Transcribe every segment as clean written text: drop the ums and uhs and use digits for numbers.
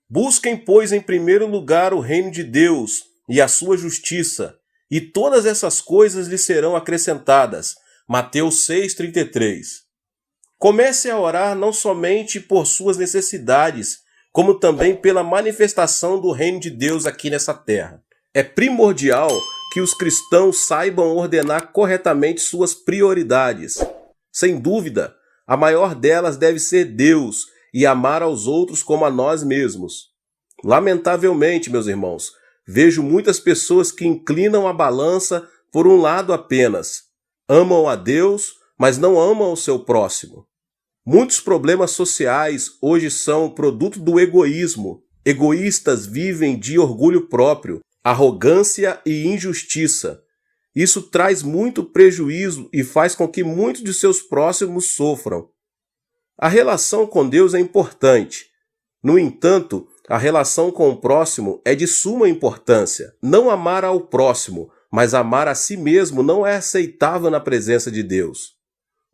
Busquem, pois, em primeiro lugar o reino de Deus e a sua justiça, e todas essas coisas lhes serão acrescentadas. Mateus 6,33. Comece a orar não somente por suas necessidades, como também pela manifestação do reino de Deus aqui nessa terra. É primordial que os cristãos saibam ordenar corretamente suas prioridades. Sem dúvida, a maior delas deve ser Deus e amar aos outros como a nós mesmos. Lamentavelmente, meus irmãos, vejo muitas pessoas que inclinam a balança por um lado apenas. Amam a Deus, mas não amam o seu próximo. Muitos problemas sociais hoje são produto do egoísmo. Egoístas vivem de orgulho próprio, arrogância e injustiça. Isso traz muito prejuízo e faz com que muitos de seus próximos sofram. A relação com Deus é importante. No entanto, a relação com o próximo é de suma importância. Não amar ao próximo, mas amar a si mesmo não é aceitável na presença de Deus.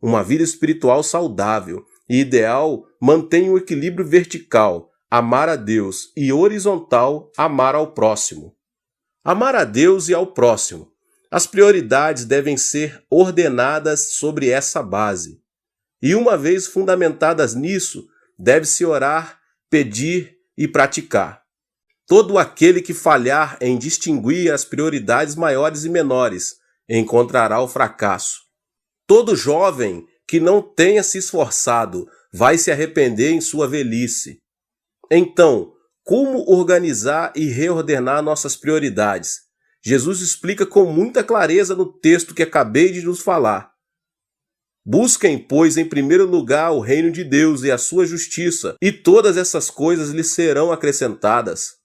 Uma vida espiritual saudável e ideal mantém o equilíbrio vertical, amar a Deus, e horizontal, amar ao próximo. Amar a Deus e ao próximo. As prioridades devem ser ordenadas sobre essa base. E uma vez fundamentadas nisso, deve-se orar, pedir e praticar. Todo aquele que falhar em distinguir as prioridades maiores e menores encontrará o fracasso. Todo jovem que não tenha se esforçado vai se arrepender em sua velhice. Então, como organizar e reordenar nossas prioridades? Jesus explica com muita clareza no texto que acabei de nos falar. Busquem, pois, em primeiro lugar o reino de Deus e a sua justiça, e todas essas coisas lhes serão acrescentadas.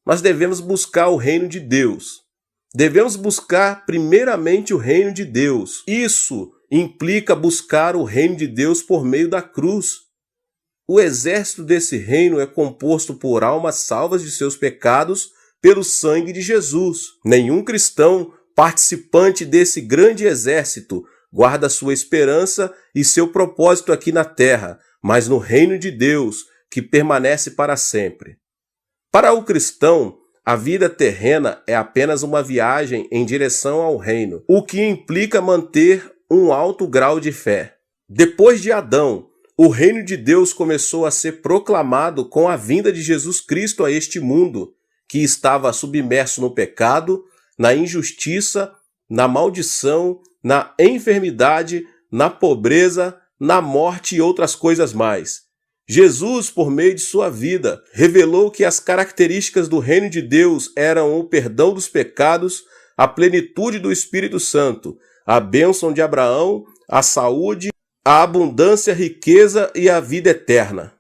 Mas devemos buscar o reino de Deus. Devemos buscar primeiramente o reino de Deus. Isso implica buscar o reino de Deus por meio da cruz. O exército desse reino é composto por almas salvas de seus pecados pelo sangue de Jesus. Nenhum cristão participante desse grande exército guarda sua esperança e seu propósito aqui na terra, mas no reino de Deus, que permanece para sempre. Para o cristão, a vida terrena é apenas uma viagem em direção ao reino, o que implica manter um alto grau de fé. Depois de Adão, o reino de Deus começou a ser proclamado com a vinda de Jesus Cristo a este mundo, que estava submerso no pecado, na injustiça, na maldição, na enfermidade, na pobreza, na morte e outras coisas mais. Jesus, por meio de sua vida, revelou que as características do reino de Deus eram o perdão dos pecados, a plenitude do Espírito Santo, a bênção de Abraão, a saúde, a abundância, a riqueza e a vida eterna.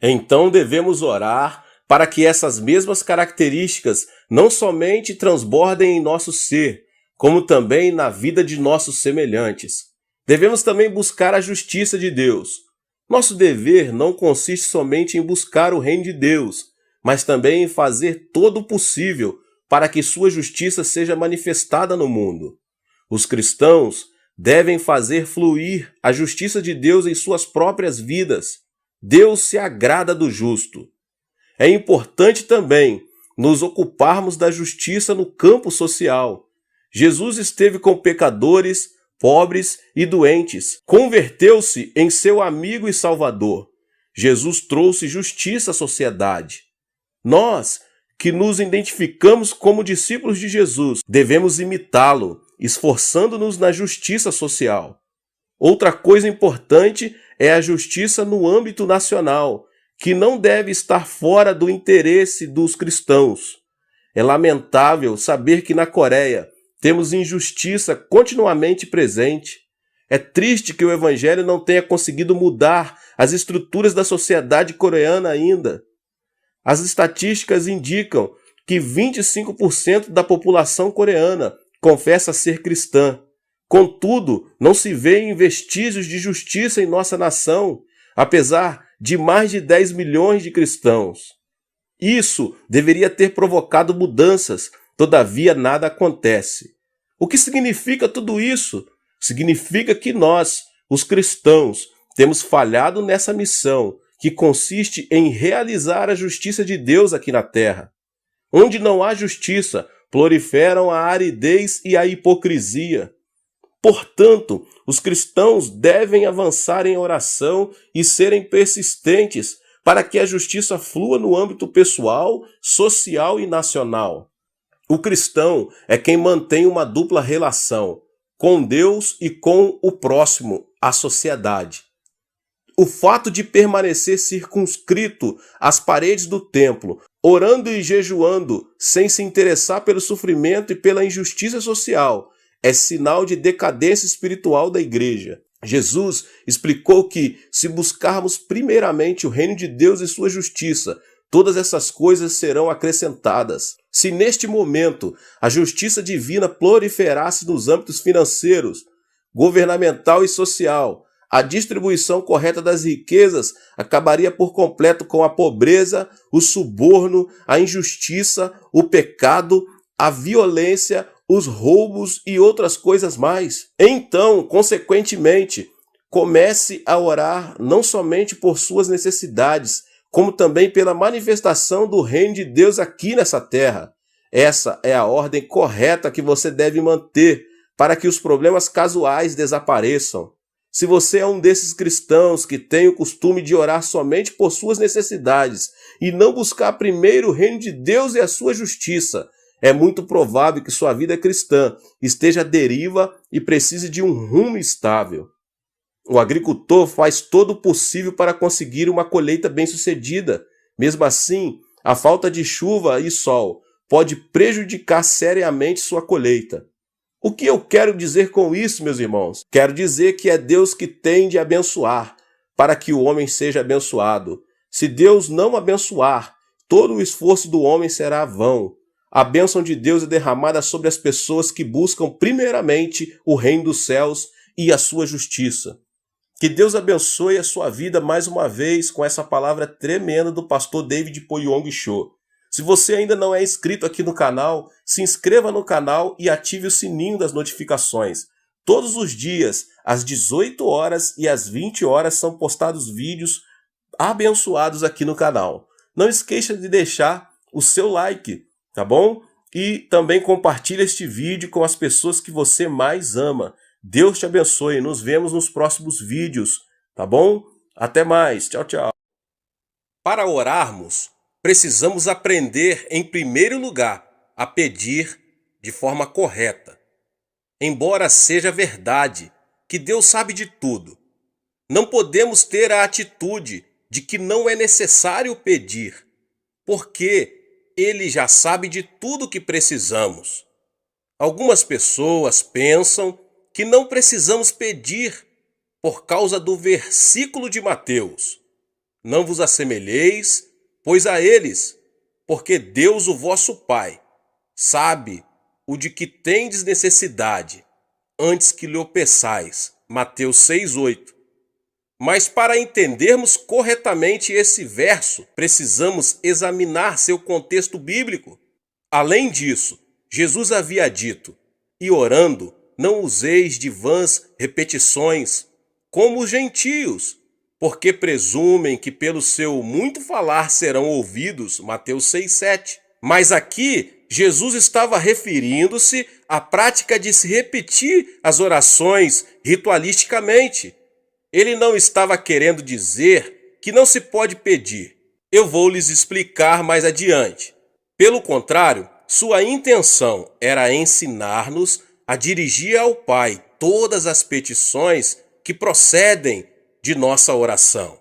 Então devemos orar para que essas mesmas características não somente transbordem em nosso ser, como também na vida de nossos semelhantes. Devemos também buscar a justiça de Deus. Nosso dever não consiste somente em buscar o reino de Deus, mas também em fazer todo o possível para que sua justiça seja manifestada no mundo. Os cristãos devem fazer fluir a justiça de Deus em suas próprias vidas. Deus se agrada do justo. É importante também nos ocuparmos da justiça no campo social. Jesus esteve com pecadores, pobres e doentes. Converteu-se em seu amigo e salvador. Jesus trouxe justiça à sociedade. Nós, que nos identificamos como discípulos de Jesus, devemos imitá-lo, esforçando-nos na justiça social. Outra coisa importante é a justiça no âmbito nacional, que não deve estar fora do interesse dos cristãos. É lamentável saber que na Coreia temos injustiça continuamente presente. É triste que o Evangelho não tenha conseguido mudar as estruturas da sociedade coreana ainda. As estatísticas indicam que 25% da população coreana confessa ser cristã. Contudo, não se vêem vestígios de justiça em nossa nação, apesar de mais de 10 milhões de cristãos. Isso deveria ter provocado mudanças, todavia nada acontece. O que significa tudo isso? Significa que nós, os cristãos, temos falhado nessa missão que consiste em realizar a justiça de Deus aqui na terra. Onde não há justiça, proliferam a aridez e a hipocrisia. Portanto, os cristãos devem avançar em oração e serem persistentes para que a justiça flua no âmbito pessoal, social e nacional. O cristão é quem mantém uma dupla relação com Deus e com o próximo, a sociedade. O fato de permanecer circunscrito às paredes do templo, orando e jejuando, sem se interessar pelo sofrimento e pela injustiça social, é sinal de decadência espiritual da igreja. Jesus explicou que, se buscarmos primeiramente o reino de Deus e sua justiça, todas essas coisas serão acrescentadas. Se neste momento a justiça divina proliferasse nos âmbitos financeiros, governamental e social, a distribuição correta das riquezas acabaria por completo com a pobreza, o suborno, a injustiça, o pecado, a violência, os roubos e outras coisas mais. Então, consequentemente, comece a orar não somente por suas necessidades, como também pela manifestação do reino de Deus aqui nessa terra. Essa é a ordem correta que você deve manter para que os problemas casuais desapareçam. Se você é um desses cristãos que tem o costume de orar somente por suas necessidades e não buscar primeiro o reino de Deus e a sua justiça, é muito provável que sua vida cristã esteja à deriva e precise de um rumo estável. O agricultor faz todo o possível para conseguir uma colheita bem-sucedida. Mesmo assim, a falta de chuva e sol pode prejudicar seriamente sua colheita. O que eu quero dizer com isso, meus irmãos? Quero dizer que é Deus que tem de abençoar, para que o homem seja abençoado. Se Deus não abençoar, todo o esforço do homem será vão. A bênção de Deus é derramada sobre as pessoas que buscam primeiramente o reino dos céus e a sua justiça. Que Deus abençoe a sua vida mais uma vez com essa palavra tremenda do pastor David Poyong Cho. Se você ainda não é inscrito aqui no canal, se inscreva no canal e ative o sininho das notificações. Todos os dias, às 18 horas e às 20 horas, são postados vídeos abençoados aqui no canal. Não esqueça de deixar o seu like, tá bom? E também compartilhe este vídeo com as pessoas que você mais ama. Deus te abençoe. Nos vemos nos próximos vídeos, tá bom? Até mais. Tchau, tchau. Para orarmos, precisamos aprender, em primeiro lugar, a pedir de forma correta. Embora seja verdade que Deus sabe de tudo, não podemos ter a atitude de que não é necessário pedir, porque Ele já sabe de tudo que precisamos. Algumas pessoas pensam que não precisamos pedir por causa do versículo de Mateus. Não vos assemelheis, pois a eles, porque Deus, o vosso Pai, sabe o de que tendes necessidade, antes que lhe o peçais. Mateus 6:8. Mas para entendermos corretamente esse verso, precisamos examinar seu contexto bíblico. Além disso, Jesus havia dito: e orando, não useis de vãs repetições, como os gentios, porque presumem que pelo seu muito falar serão ouvidos. Mateus 6:7. Mas aqui, Jesus estava referindo-se à prática de se repetir as orações ritualisticamente. Ele não estava querendo dizer que não se pode pedir. Eu vou lhes explicar mais adiante. Pelo contrário, sua intenção era ensinar-nos a dirigir ao Pai todas as petições que procedem de nossa oração.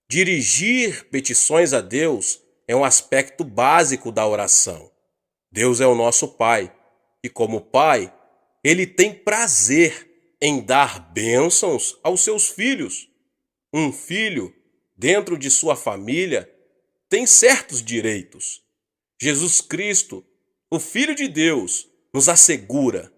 Dirigir petições a Deus é um aspecto básico da oração. Deus é o nosso Pai, e como Pai, Ele tem prazer em dar bênçãos aos seus filhos. Um filho, dentro de sua família, tem certos direitos. Jesus Cristo, o Filho de Deus, nos assegura: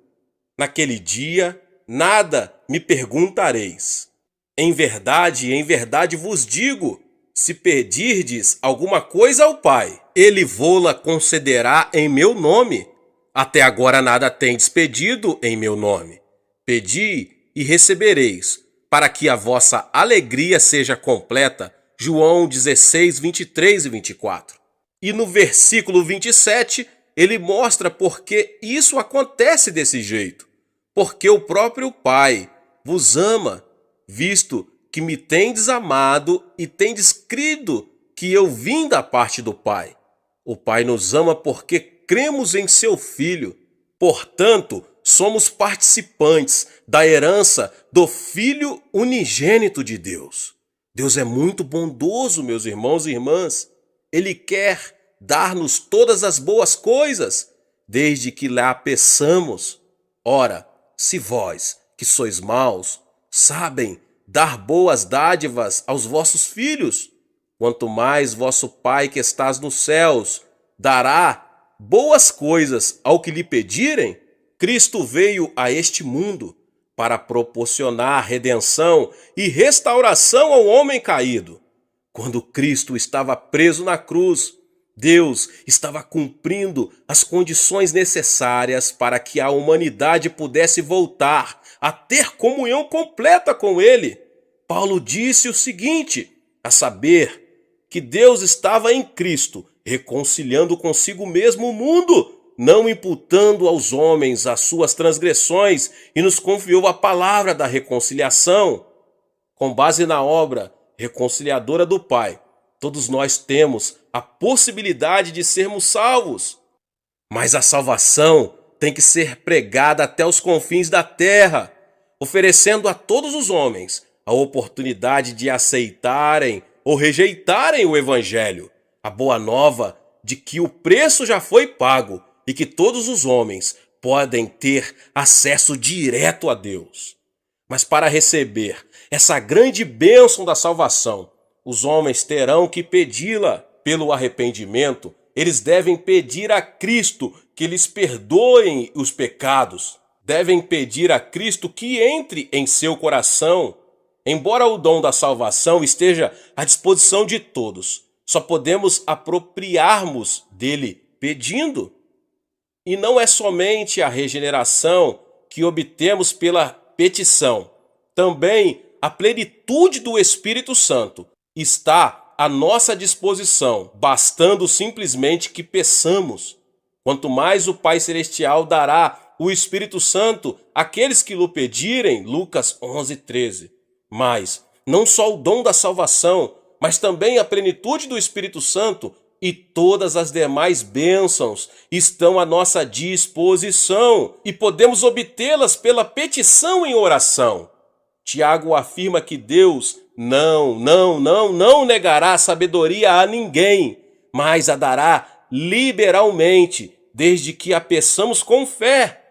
naquele dia, nada me perguntareis. Em verdade vos digo, se pedirdes alguma coisa ao Pai, Ele vô-la concederá em meu nome. Até agora nada tendes pedido em meu nome. Pedi e recebereis, para que a vossa alegria seja completa. João 16, 23 e 24. E no versículo 27, ele mostra por que isso acontece desse jeito. Porque o próprio Pai vos ama, visto que me tendes amado e tendes crido que eu vim da parte do Pai. O Pai nos ama porque cremos em seu Filho. Portanto, somos participantes da herança do Filho unigênito de Deus. Deus é muito bondoso, meus irmãos e irmãs. Ele quer dar-nos todas as boas coisas, desde que lá peçamos. Ora, se vós, que sois maus, sabem dar boas dádivas aos vossos filhos, quanto mais vosso Pai que estás nos céus dará boas coisas ao que lhe pedirem. Cristo veio a este mundo para proporcionar redenção e restauração ao homem caído. Quando Cristo estava preso na cruz, Deus estava cumprindo as condições necessárias para que a humanidade pudesse voltar a ter comunhão completa com Ele. Paulo disse o seguinte, a saber, que Deus estava em Cristo, reconciliando consigo mesmo o mundo, não imputando aos homens as suas transgressões, e nos confiou a palavra da reconciliação. Com base na obra reconciliadora do Pai, todos nós temos a possibilidade de sermos salvos. Mas a salvação tem que ser pregada até os confins da terra, oferecendo a todos os homens a oportunidade de aceitarem ou rejeitarem o Evangelho, a boa nova de que o preço já foi pago e que todos os homens podem ter acesso direto a Deus. Mas para receber essa grande bênção da salvação, os homens terão que pedi-la pelo arrependimento. Eles devem pedir a Cristo que lhes perdoem os pecados. Devem pedir a Cristo que entre em seu coração. Embora o dom da salvação esteja à disposição de todos, só podemos apropriarmos dele pedindo. E não é somente a regeneração que obtemos pela petição. Também a plenitude do Espírito Santo está à nossa disposição, bastando simplesmente que peçamos. Quanto mais o Pai Celestial dará o Espírito Santo àqueles que lhe pedirem, Lucas 11, 13. Mas não só o dom da salvação, mas também a plenitude do Espírito Santo e todas as demais bênçãos estão à nossa disposição e podemos obtê-las pela petição em oração. Tiago afirma que Deus não negará sabedoria a ninguém, mas a dará liberalmente, desde que a peçamos com fé.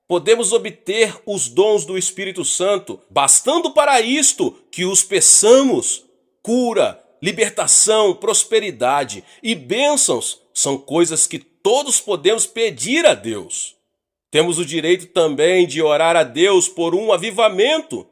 Podemos obter os dons do Espírito Santo, bastando para isto que os peçamos. Cura, libertação, prosperidade e bênçãos são coisas que todos podemos pedir a Deus. Temos o direito também de orar a Deus por um avivamento.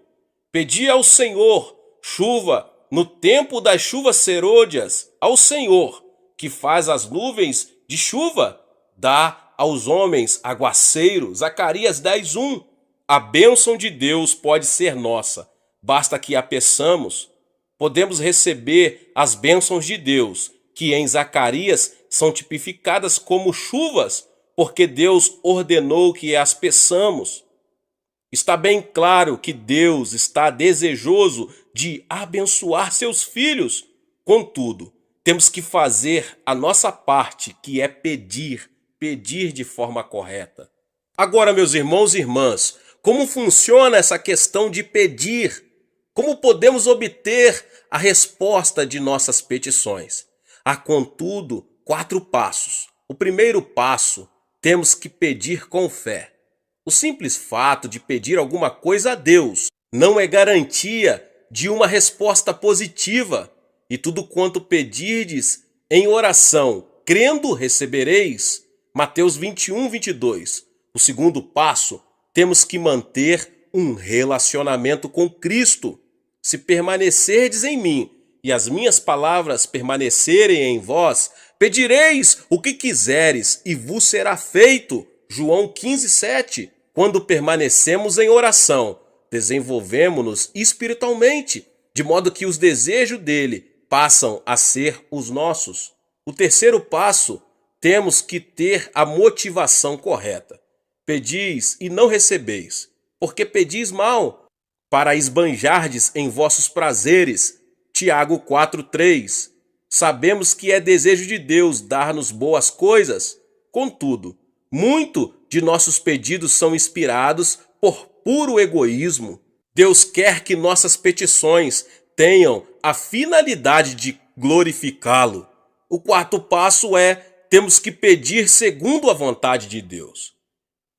Pedir ao Senhor chuva no tempo das chuvas serôdias, ao Senhor que faz as nuvens de chuva, dá aos homens aguaceiro, Zacarias 10:1. A bênção de Deus pode ser nossa, basta que a peçamos. Podemos receber as bênçãos de Deus, que em Zacarias são tipificadas como chuvas, porque Deus ordenou que as peçamos. Está bem claro que Deus está desejoso de abençoar seus filhos. Contudo, temos que fazer a nossa parte, que é pedir de forma correta. Agora, meus irmãos e irmãs, como funciona essa questão de pedir? Como podemos obter a resposta de nossas petições? Há, contudo, 4 passos. O primeiro passo, temos que pedir com fé. O simples fato de pedir alguma coisa a Deus não é garantia de uma resposta positiva. E tudo quanto pedirdes em oração, crendo, recebereis. Mateus 21, 22. O segundo passo, temos que manter um relacionamento com Cristo. Se permanecerdes em mim e as minhas palavras permanecerem em vós, pedireis o que quiseres e vos será feito. João 15, 7. Quando permanecemos em oração, desenvolvemos-nos espiritualmente, de modo que os desejos dele passam a ser os nossos. O terceiro passo, temos que ter a motivação correta. Pedis e não recebeis, porque pedis mal, para esbanjardes em vossos prazeres. Tiago 4:3. Sabemos que é desejo de Deus dar-nos boas coisas. Contudo, muito de nossos pedidos são inspirados por puro egoísmo. Deus quer que nossas petições tenham a finalidade de glorificá-lo. O quarto passo é: temos que pedir segundo a vontade de Deus.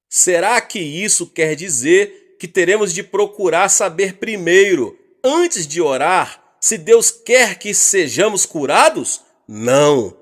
Será que isso quer dizer que teremos de procurar saber primeiro, antes de orar, se Deus quer que sejamos curados? Não.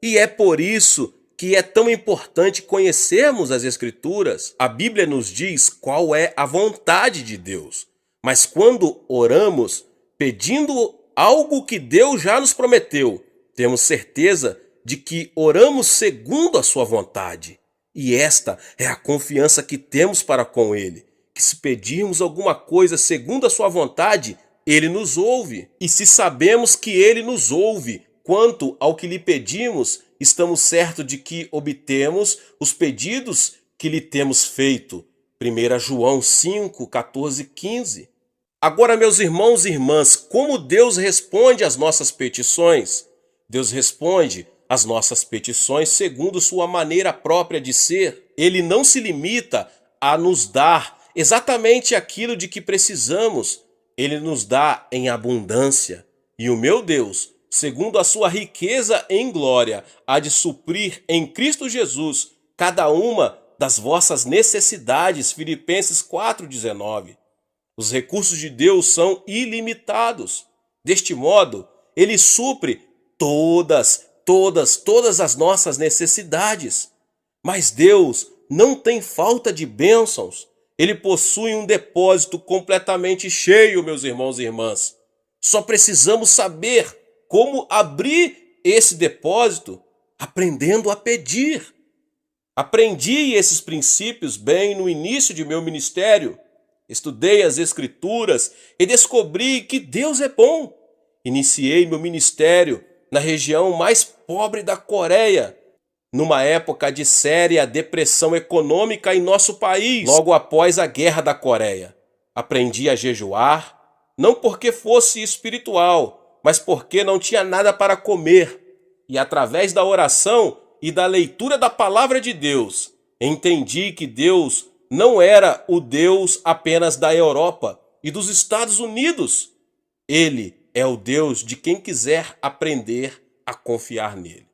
E é por isso que é tão importante conhecermos as Escrituras. A Bíblia nos diz qual é a vontade de Deus. Mas quando oramos, pedindo algo que Deus já nos prometeu, temos certeza de que oramos segundo a sua vontade. E esta é a confiança que temos para com Ele, que se pedirmos alguma coisa segundo a sua vontade, Ele nos ouve. E se sabemos que Ele nos ouve quanto ao que lhe pedimos, estamos certos de que obtemos os pedidos que lhe temos feito. 1 João 5, 14, 15. Agora, meus irmãos e irmãs, como Deus responde às nossas petições? Deus responde às nossas petições segundo sua maneira própria de ser. Ele não se limita a nos dar exatamente aquilo de que precisamos. Ele nos dá em abundância. E o meu Deus, segundo a sua riqueza em glória, há de suprir em Cristo Jesus cada uma das vossas necessidades. Filipenses 4,19. Os recursos de Deus são ilimitados. Deste modo, Ele supre todas as nossas necessidades. Mas Deus não tem falta de bênçãos. Ele possui um depósito completamente cheio, meus irmãos e irmãs. Só precisamos saber como abrir esse depósito, aprendendo a pedir. Aprendi esses princípios bem no início de meu ministério. Estudei as Escrituras e descobri que Deus é bom. Iniciei meu ministério na região mais pobre da Coreia, numa época de séria depressão econômica em nosso país, logo após a Guerra da Coreia. Aprendi a jejuar, não porque fosse espiritual, mas porque não tinha nada para comer. E através da oração e da leitura da palavra de Deus, entendi que Deus não era o Deus apenas da Europa e dos Estados Unidos. Ele é o Deus de quem quiser aprender a confiar nele.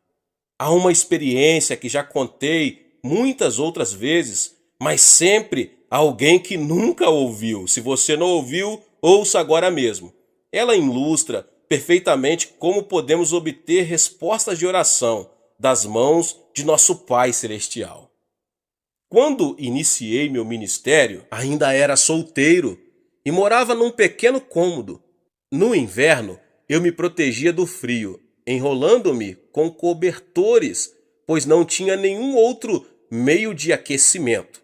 Há uma experiência que já contei muitas outras vezes, mas sempre alguém que nunca ouviu. Se você não ouviu, ouça agora mesmo. Ela ilustra perfeitamente como podemos obter respostas de oração das mãos de nosso Pai Celestial. Quando iniciei meu ministério, ainda era solteiro e morava num pequeno cômodo. No inverno, eu me protegia do frio, enrolando-me com cobertores, pois não tinha nenhum outro meio de aquecimento.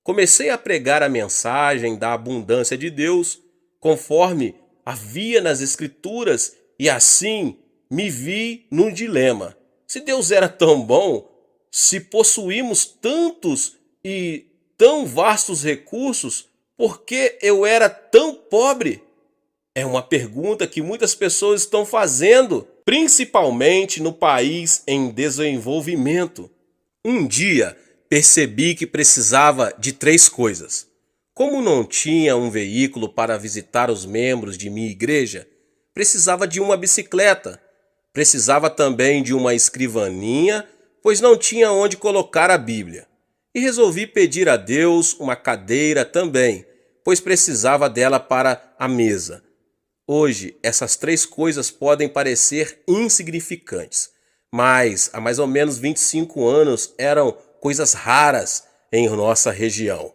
Comecei a pregar a mensagem da abundância de Deus, conforme havia nas Escrituras, e assim me vi num dilema. Se Deus era tão bom, se possuímos tantos e tão vastos recursos, por que eu era tão pobre? É uma pergunta que muitas pessoas estão fazendo, principalmente no país em desenvolvimento. Um dia percebi que precisava de 3 coisas. Como não tinha um veículo para visitar os membros de minha igreja, precisava de uma bicicleta. Precisava também de uma escrivaninha, pois não tinha onde colocar a Bíblia. E resolvi pedir a Deus uma cadeira também, pois precisava dela para a mesa. Hoje, essas 3 coisas podem parecer insignificantes, mas há mais ou menos 25 anos eram coisas raras em nossa região.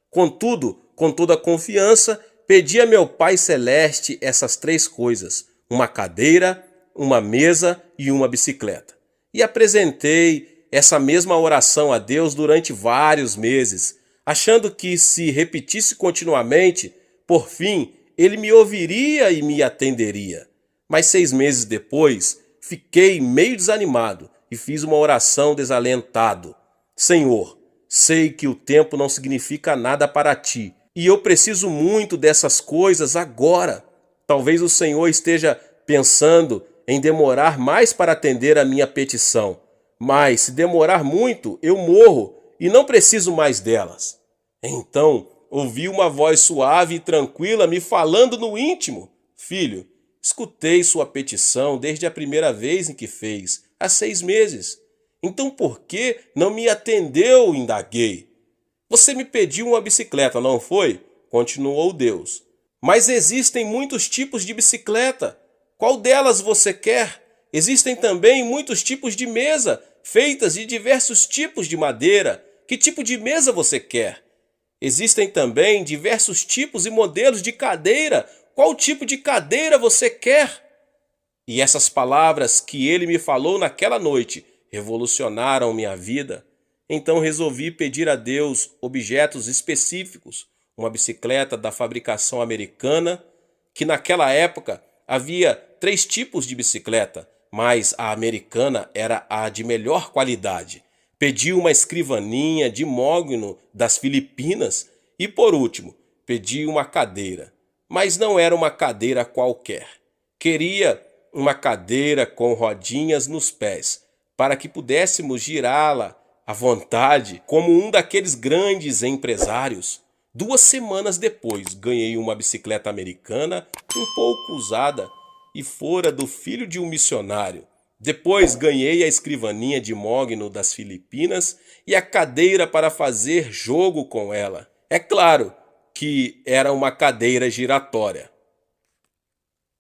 Contudo, com toda confiança, pedi a meu Pai Celeste essas 3 coisas, uma cadeira, uma mesa e uma bicicleta. E apresentei essa mesma oração a Deus durante vários meses, achando que se repetisse continuamente, por fim, Ele me ouviria e me atenderia. Mas 6 meses depois, fiquei meio desanimado e fiz uma oração desalentado. Senhor, sei que o tempo não significa nada para ti e eu preciso muito dessas coisas agora. Talvez o Senhor esteja pensando em demorar mais para atender a minha petição. Mas se demorar muito, eu morro e não preciso mais delas. Então, ouvi uma voz suave e tranquila me falando no íntimo. Filho, escutei sua petição desde a primeira vez em que fez, há 6 meses. Então por que não me atendeu? Indaguei. Você me pediu uma bicicleta, não foi? Continuou Deus. Mas existem muitos tipos de bicicleta. Qual delas você quer? Existem também muitos tipos de mesa, feitas de diversos tipos de madeira. Que tipo de mesa você quer? Existem também diversos tipos e modelos de cadeira. Qual tipo de cadeira você quer? E essas palavras que ele me falou naquela noite revolucionaram minha vida. Então resolvi pedir a Deus objetos específicos. Uma bicicleta da fabricação americana, que naquela época havia 3 tipos de bicicleta, mas a americana era a de melhor qualidade. Pedi uma escrivaninha de mogno das Filipinas e, por último, pedi uma cadeira. Mas não era uma cadeira qualquer. Queria uma cadeira com rodinhas nos pés, para que pudéssemos girá-la à vontade, como um daqueles grandes empresários. 2 semanas depois, ganhei uma bicicleta americana um pouco usada e fora do filho de um missionário. Depois ganhei a escrivaninha de mogno das Filipinas e a cadeira para fazer jogo com ela. É claro que era uma cadeira giratória.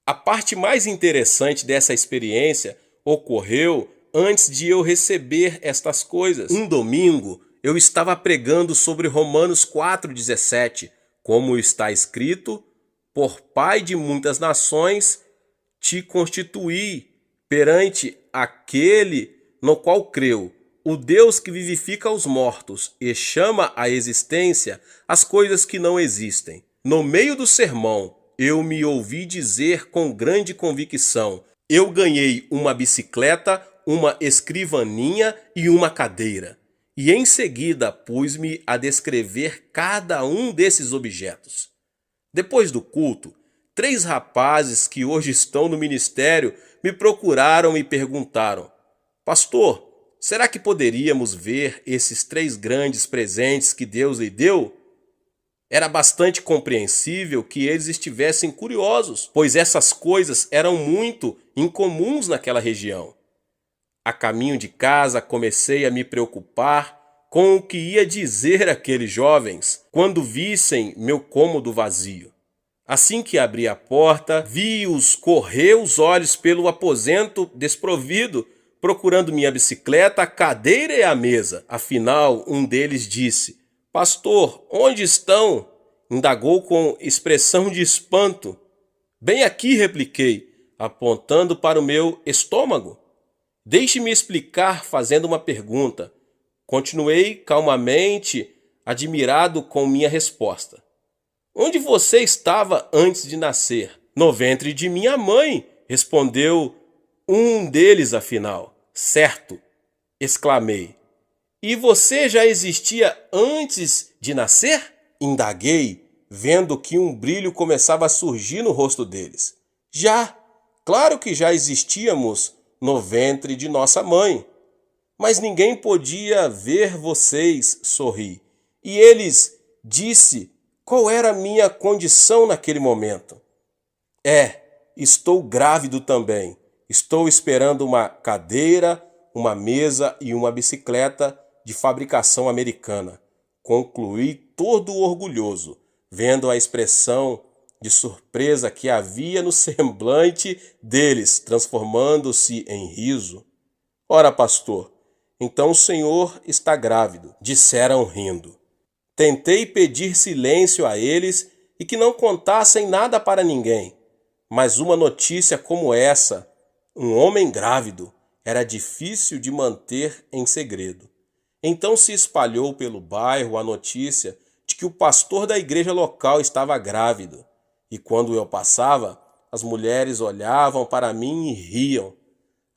A parte mais interessante dessa experiência ocorreu antes de eu receber estas coisas. Um domingo, eu estava pregando sobre Romanos 4,17, como está escrito: por pai de muitas nações te constituí perante aquele no qual creu, o Deus que vivifica os mortos e chama à existência as coisas que não existem. No meio do sermão, eu me ouvi dizer com grande convicção: eu ganhei uma bicicleta, uma escrivaninha e uma cadeira. E em seguida pus-me a descrever cada um desses objetos. Depois do culto, 3 rapazes que hoje estão no ministério me procuraram e perguntaram: pastor, será que poderíamos ver esses 3 grandes presentes que Deus lhe deu? Era bastante compreensível que eles estivessem curiosos, pois essas coisas eram muito incomuns naquela região. A caminho de casa comecei a me preocupar com o que ia dizer aqueles jovens quando vissem meu cômodo vazio. Assim que abri a porta, vi-os correr os olhos pelo aposento desprovido, procurando minha bicicleta, a cadeira e a mesa. Afinal, um deles disse: pastor, onde estão? Indagou com expressão de espanto. Bem aqui, repliquei, apontando para o meu estômago. Deixe-me explicar fazendo uma pergunta. Continuei calmamente, admirado com minha resposta. Onde você estava antes de nascer? No ventre de minha mãe, respondeu um deles afinal. Certo, exclamei. E você já existia antes de nascer? Indaguei, vendo que um brilho começava a surgir no rosto deles. Já, claro que já existíamos no ventre de nossa mãe. Mas ninguém podia ver vocês, sorri. E eles disse qual era a minha condição naquele momento. Estou grávido também. Estou esperando uma cadeira, uma mesa e uma bicicleta de fabricação americana. Concluí todo orgulhoso, vendo a expressão de surpresa que havia no semblante deles, transformando-se em riso. Ora, pastor, então o senhor está grávido, disseram rindo. Tentei pedir silêncio a eles e que não contassem nada para ninguém, mas uma notícia como essa, um homem grávido, era difícil de manter em segredo. Então se espalhou pelo bairro a notícia de que o pastor da igreja local estava grávido, e quando eu passava, as mulheres olhavam para mim e riam.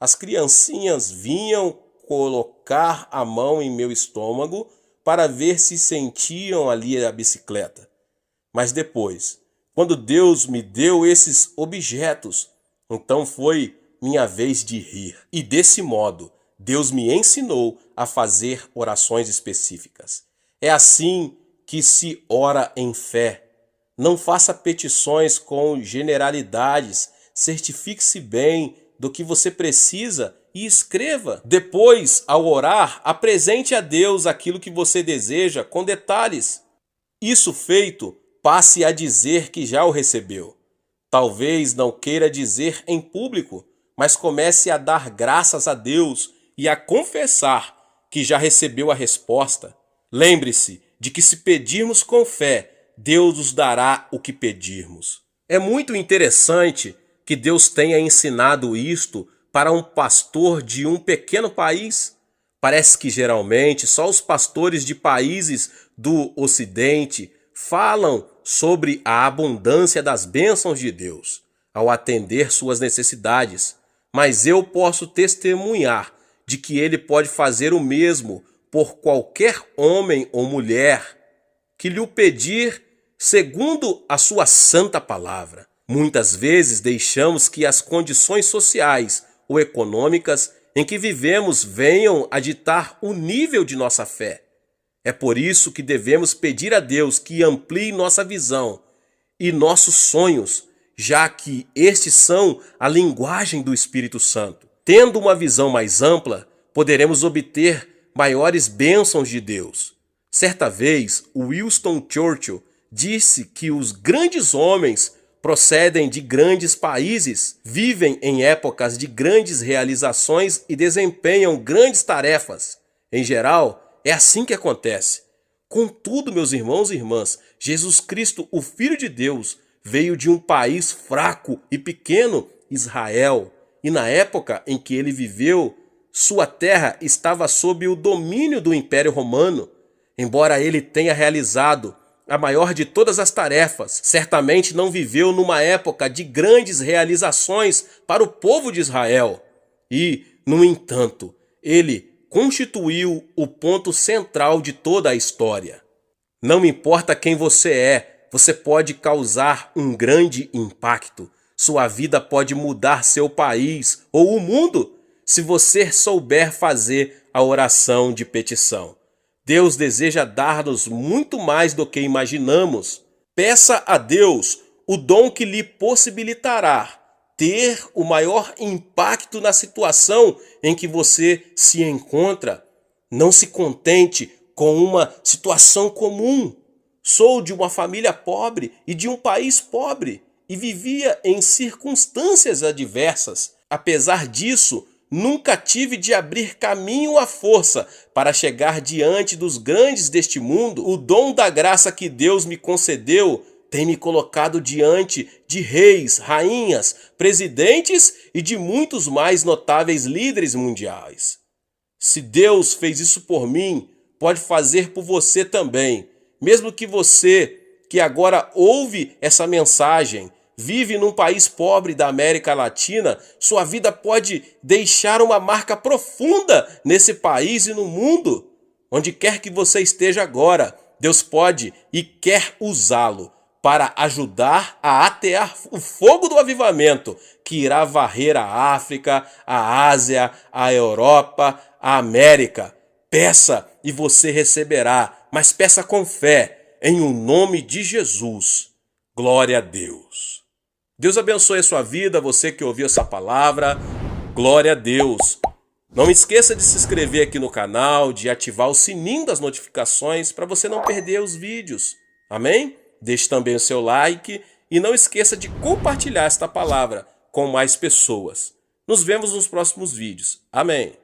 As criancinhas vinham colocar a mão em meu estômago para ver se sentiam ali a bicicleta. Mas depois, quando Deus me deu esses objetos, então foi minha vez de rir. E desse modo, Deus me ensinou a fazer orações específicas. É assim que se ora em fé. Não faça petições com generalidades, certifique-se bem do que você precisa e escreva. Depois, ao orar, apresente a Deus aquilo que você deseja com detalhes. Isso feito, passe a dizer que já o recebeu. Talvez não queira dizer em público, mas comece a dar graças a Deus e a confessar que já recebeu a resposta. Lembre-se de que se pedirmos com fé, Deus nos dará o que pedirmos. É muito interessante que Deus tenha ensinado isto para um pastor de um pequeno país. Parece que geralmente só os pastores de países do Ocidente falam sobre a abundância das bênçãos de Deus ao atender suas necessidades. Mas eu posso testemunhar de que Ele pode fazer o mesmo por qualquer homem ou mulher que lhe o pedir segundo a sua santa palavra. Muitas vezes deixamos que as condições sociais ou econômicas em que vivemos venham a ditar o nível de nossa fé. É por isso que devemos pedir a Deus que amplie nossa visão e nossos sonhos, já que estes são a linguagem do Espírito Santo. Tendo uma visão mais ampla, poderemos obter maiores bênçãos de Deus. Certa vez, Winston Churchill disse que os grandes homens procedem de grandes países, vivem em épocas de grandes realizações e desempenham grandes tarefas. Em geral, é assim que acontece. Contudo, meus irmãos e irmãs, Jesus Cristo, o Filho de Deus, veio de um país fraco e pequeno, Israel, e na época em que ele viveu, sua terra estava sob o domínio do Império Romano. Embora ele tenha realizado a maior de todas as tarefas, certamente não viveu numa época de grandes realizações para o povo de Israel. E, no entanto, ele constituiu o ponto central de toda a história. Não importa quem você é, você pode causar um grande impacto. Sua vida pode mudar seu país ou o mundo se você souber fazer a oração de petição. Deus deseja dar-nos muito mais do que imaginamos. Peça a Deus o dom que lhe possibilitará ter o maior impacto na situação em que você se encontra. Não se contente com uma situação comum. Sou de uma família pobre e de um país pobre e vivia em circunstâncias adversas. Apesar disso, nunca tive de abrir caminho à força para chegar diante dos grandes deste mundo. O dom da graça que Deus me concedeu tem me colocado diante de reis, rainhas, presidentes e de muitos mais notáveis líderes mundiais. Se Deus fez isso por mim, pode fazer por você também. Mesmo que você, que agora ouve essa mensagem, vive num país pobre da América Latina, sua vida pode deixar uma marca profunda nesse país e no mundo. Onde quer que você esteja agora, Deus pode e quer usá-lo para ajudar a atear o fogo do avivamento que irá varrer a África, a Ásia, a Europa, a América. Peça e você receberá, mas peça com fé, em o nome de Jesus. Glória a Deus. Deus abençoe a sua vida, você que ouviu essa palavra. Glória a Deus. Não esqueça de se inscrever aqui no canal, de ativar o sininho das notificações para você não perder os vídeos. Amém? Deixe também o seu like e não esqueça de compartilhar esta palavra com mais pessoas. Nos vemos nos próximos vídeos. Amém.